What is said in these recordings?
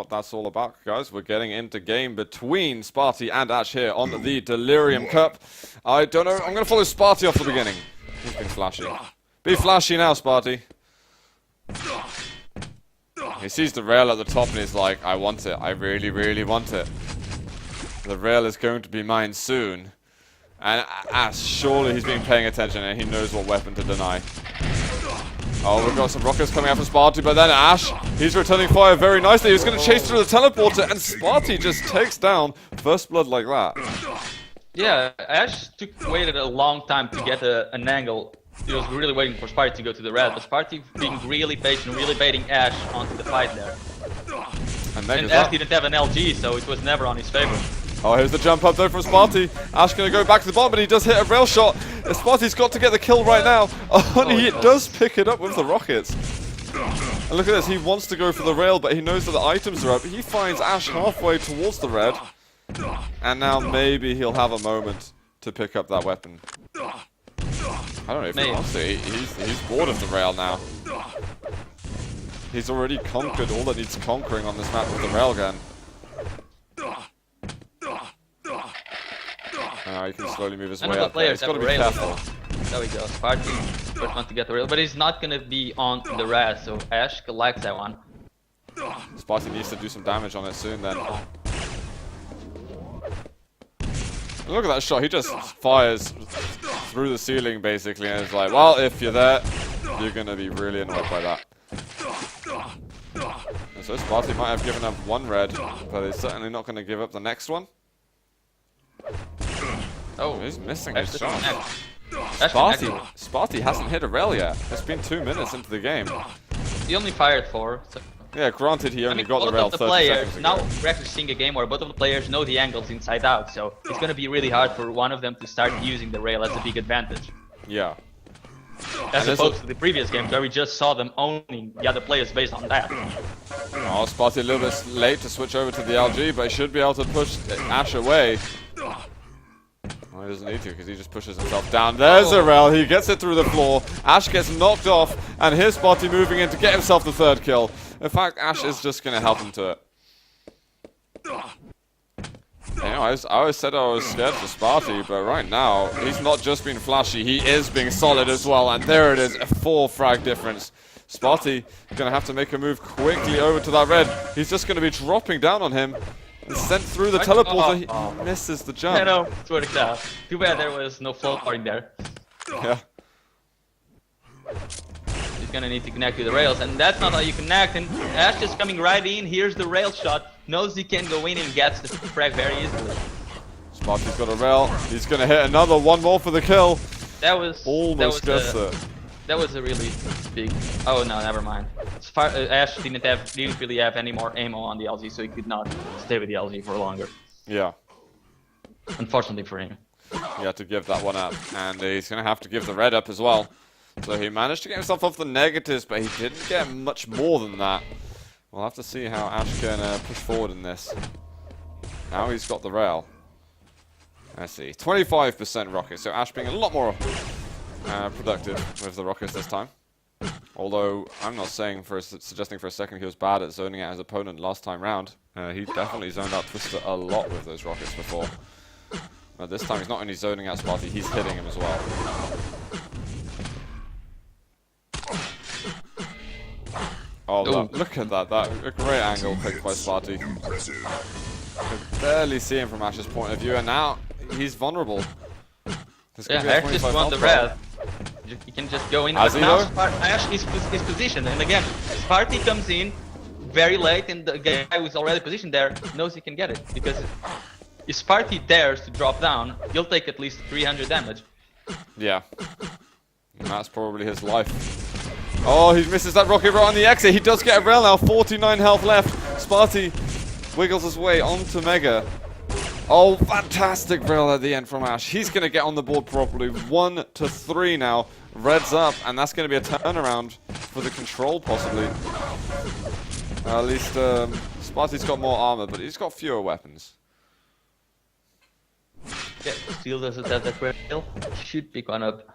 what that's all about, guys. We're getting into game between Spart1e and Ash here on the Delirium Cup. I don't know. I'm going to follow Spart1e off the beginning. He's been flashy. Be flashy now, Spart1e. He sees the rail at the top and he's like, I want it. I really, really want it. The rail is going to be mine soon. And Ash, surely he's been paying attention and he knows what weapon to deny. Oh, we've got some rockets coming out from Spart1e, but then Ash, he's returning fire very nicely. He's going to chase through the teleporter, and Spart1e just takes down First Blood like that. Yeah, Ash waited a long time to get an angle. He was really waiting for Spart1e to go to the red, but Spart1e being really patient, really baiting Ash onto the fight there. And Ash didn't have an LG, so it was never on his favor. Oh, here's the jump up though from Spart1e. Ash going to go back to the bottom, but he does hit a rail shot. Spart1e's got to get the kill right now. Oh, and he does pick it up with the rockets. And look at this, he wants to go for the rail, but he knows that the items are up. He finds Ash halfway towards the red. And now maybe he'll have a moment to pick up that weapon. I don't know if he wants to. He's bored of the rail now. He's already conquered all that needs conquering on this map with the railgun. He can slowly move his way up there. He's got to be careful. There we go. Spart1e first one to get the rail, but he's not going to be on the red, so Ash collects that one. Spart1e needs to do some damage on it soon then. Look at that shot, he just fires through the ceiling basically, and it's like, well, if you're there, you're going to be really annoyed by that. And so Spart1e might have given up one red, but he's certainly not going to give up the next one. Oh, he's missing his shot. Spart1e hasn't hit a rail yet. It's been 2 minutes into the game. He only fired 4. So yeah, granted he only got the rail 30 seconds ago. Now we're actually seeing a game where both of the players know the angles inside out, so it's going to be really hard for one of them to start using the rail as a big advantage. Yeah. As opposed to the previous games where we just saw them owning the other players based on that. Oh, Spart1e a little bit late to switch over to the LG, but he should be able to push Ash away. Well, he doesn't need to because he just pushes himself down. There's a rail. He gets it through the floor. Ash gets knocked off, and here's Spart1e moving in to get himself the third kill. In fact, Ash is just going to help him to it. You know, I always said I was scared for Spart1e, but right now, he's not just being flashy, he is being solid as well, and there it is, a 4 frag difference. Spart1e going to have to make a move quickly over to that red. He's just going to be dropping down on him. And sent through the teleporter, he misses the jump. I know, it's worked out. Too bad there was no floating there. Yeah. He's gonna need to connect to the rails, and that's not how you connect. And Ash is coming right in, here's the rail shot, knows he can go in and gets the frag very easily. Spart1e's got a rail, he's gonna hit another, one more for the kill. That was almost gets it. That was a really big. Oh no, never mind. Ash didn't really have any more ammo on the LG, so he could not stay with the LG for longer. Yeah. Unfortunately for him. He had to give that one up, and he's gonna have to give the red up as well. So he managed to get himself off the negatives, but he didn't get much more than that. We'll have to see how Ash can push forward in this. Now he's got the rail. Let's see, 25% rocket, so Ash being a lot more productive with the rockets this time. Although I'm not suggesting for a second he was bad at zoning out his opponent last time round. He definitely zoned out Twister a lot with those rockets before. But this time he's not only zoning out Spart1e, he's hitting him as well. Oh, look at that. A great angle picked by Spart1e. Could barely see him from Ash's point of view, and now he's vulnerable. Yeah, Ash just won the red. He can just go in, but now Ash is positioned, and again, Spart1e comes in very late, and the guy who's already positioned there knows he can get it, because if Spart1e dares to drop down, he'll take at least 300 damage. Yeah. And that's probably his life. Oh, he misses that rocket right on the exit. He does get a rail now, 49 health left. Spart1e wiggles his way onto Mega. Oh, fantastic rail at the end from Ash. He's going to get on the board properly. 1-3 now. Red's up, and that's going to be a turnaround for the control, possibly. At least Spart1e's got more armor, but he's got fewer weapons. Yeah, still doesn't have that rail. Should pick one up.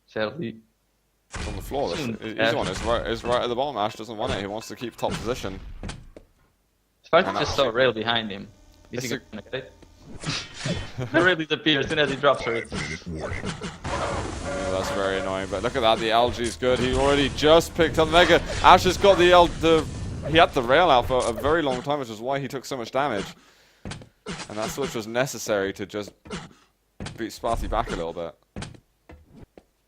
Sadly. It's on the floor. This easy one is right at the bottom. Ash doesn't want it. He wants to keep top position. Spart1e just saw a rail behind him. Is he gonna get it? The rail disappears as soon as he drops for it. Yeah, that's very annoying, but look at that, the LG's good. He already just picked up Mega. Ash has got he had the rail out for a very long time, which is why he took so much damage. And that switch was necessary to just beat Spart1e back a little bit.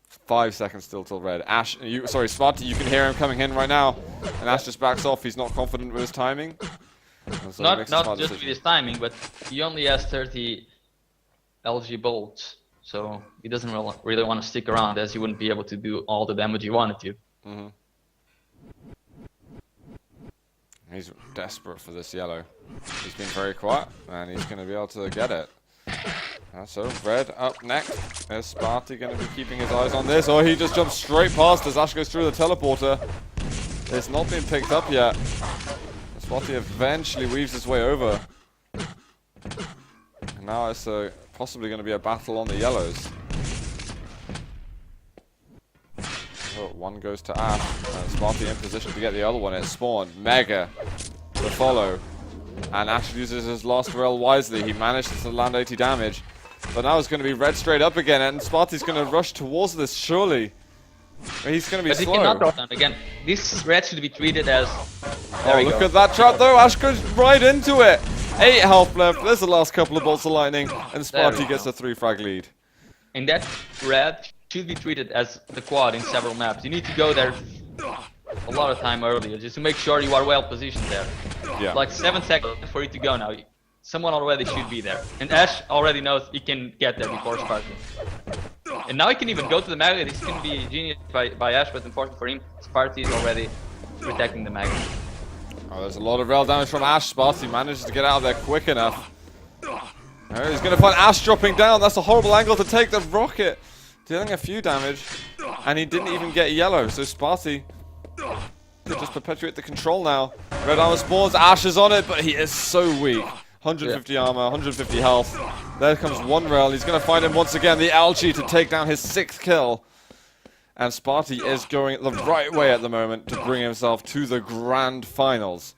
5 seconds still till red. Ash, sorry, Spart1e, you can hear him coming in right now. And Ash just backs off, he's not confident with his timing. So not just with his timing, but he only has 30 LG bolts. So he doesn't really want to stick around, as he wouldn't be able to do all the damage he wanted to. Mm-hmm. He's desperate for this yellow. He's been very quiet, and he's going to be able to get it. So red up next. Is Spart1e going to be keeping his eyes on this, or he just jumps straight past as Ash goes through the teleporter? It's not been picked up yet. Spart1e eventually weaves his way over. And now it's possibly going to be a battle on the yellows. Oh, one goes to Ash. Spart1e in position to get the other one. It's Spawn. Mega to follow. And Ash uses his last rail wisely. He manages to land 80 damage. But now it's going to be red straight up again. And Spart1e's going to rush towards this, surely. He's going to be slow. He cannot drop down again. This red should be treated as... Oh, look at that trap though. Ash goes right into it. 8 health left. There's the last couple of bolts of lightning. And Spart1e gets a 3-frag lead. And that red should be treated as the quad in several maps. You need to go there a lot of time earlier, just to make sure you are well positioned there. Yeah. Like 7 seconds for you to go now. Someone already should be there. And Ash already knows he can get there before Spart1e. And now he can even go to the Mega. This can be genius by Ash, but unfortunately for him, Spart1e is already protecting the Mega. Oh, there's a lot of rail damage from Ash. Spart1e manages to get out of there quick enough. Oh, he's going to find Ash dropping down. That's a horrible angle to take the rocket. Dealing a few damage. And he didn't even get yellow, so Spart1e could just perpetuate the control now. Red armor spawns, Ash is on it, but he is so weak. 150 armor, 150 health. There comes one rail. He's going to find him once again, the LG, to take down his 6th kill. And Spart1e is going the right way at the moment to bring himself to the grand finals.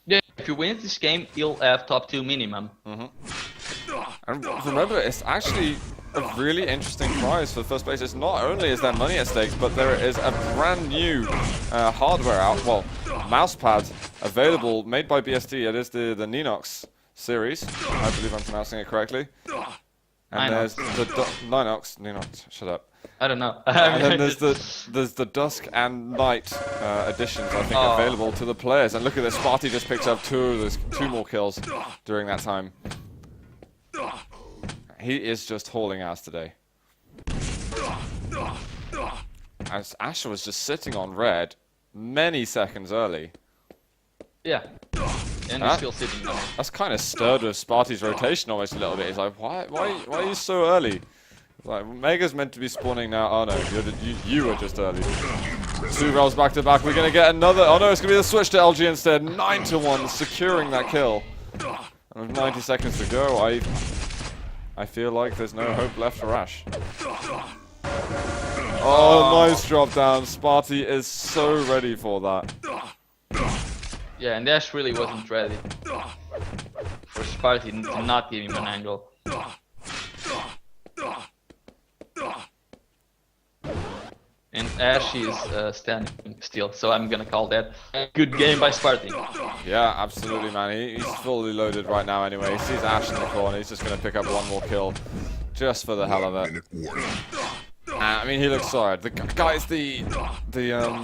Yeah, if he wins this game, he'll have top 2 minimum. And remember, it's actually a really interesting prize for first place. It's not only is there money at stake, but there is a brand new hardware out, well, mouse pad available, made by BSD. It is the Ninox series. I believe I'm pronouncing it correctly. And there's the Ninox, shut up. I don't know. And then there's the Dusk and Night editions, I think, available to the players. And look at this, Spart1e just picks up 2 more kills during that time. He is just hauling ass today. As Ash was just sitting on red many seconds early. Yeah. And he's still sitting there. That's kind of stirred with Spart1e's rotation almost a little bit. He's like, why are you so early? Like, Mega's meant to be spawning now. Oh no, you were just early. 2 rails back to back. We're going to get another. Oh no, it's going to be the switch to LG instead. 9-1, securing that kill. And with 90 seconds to go, I feel like there's no hope left for Ash. Oh, nice drop down. Spart1e is so ready for that. Yeah, and Ash really wasn't ready for Spart1e to not give him an angle. And Ash is standing still, so I'm gonna call that a good game by Spart1e. Yeah, absolutely, man. He's fully loaded right now anyway. He sees Ash in the corner. He's just gonna pick up 1 more kill, just for the hell of it. I mean, he looks solid. Guys, the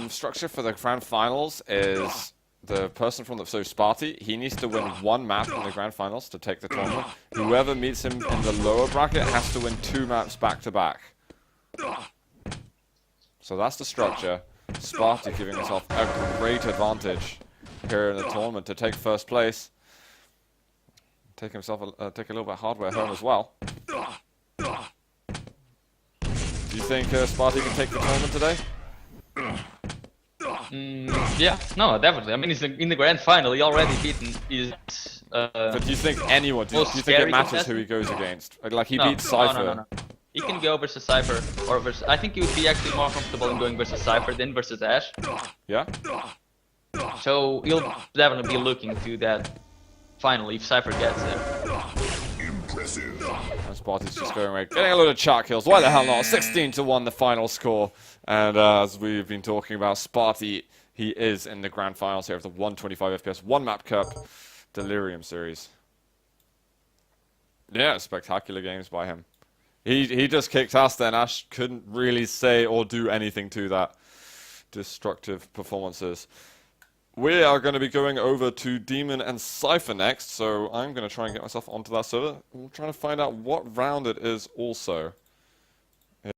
structure for the grand finals is the person from so Spart1e, he needs to win 1 map in the grand finals to take the tournament. Whoever meets him in the lower bracket has to win 2 maps back to back. So that's the structure. Spart1e giving himself a great advantage here in the tournament to take first place. Take himself take a little bit of hardware home as well. Do you think Spart1e can take the tournament today? Yeah, no, definitely. I mean, he's in the grand final. He already beaten his. But do you think anyone? Do you think it matters who he goes against? Like he beats Cypher. No. He can go versus Cypher or versus. I think he would be actually more comfortable in going versus Cypher than versus Ash. Yeah. So he'll definitely be looking to that Finally, if Cypher gets it. Impressive. And Spart1e's just going away, getting a load of chat kills. Why the hell not? 16-1 the final score. And as we've been talking about, Spart1e, he is in the grand finals here of the 125 FPS One Map Cup Delirium series. Yeah, spectacular games by him. He just kicked ass then. Ash couldn't really say or do anything to that. Destructive performances. We are going to be going over to Demon and Cypher next, so I'm going to try and get myself onto that server. I'm trying to find out what round it is also.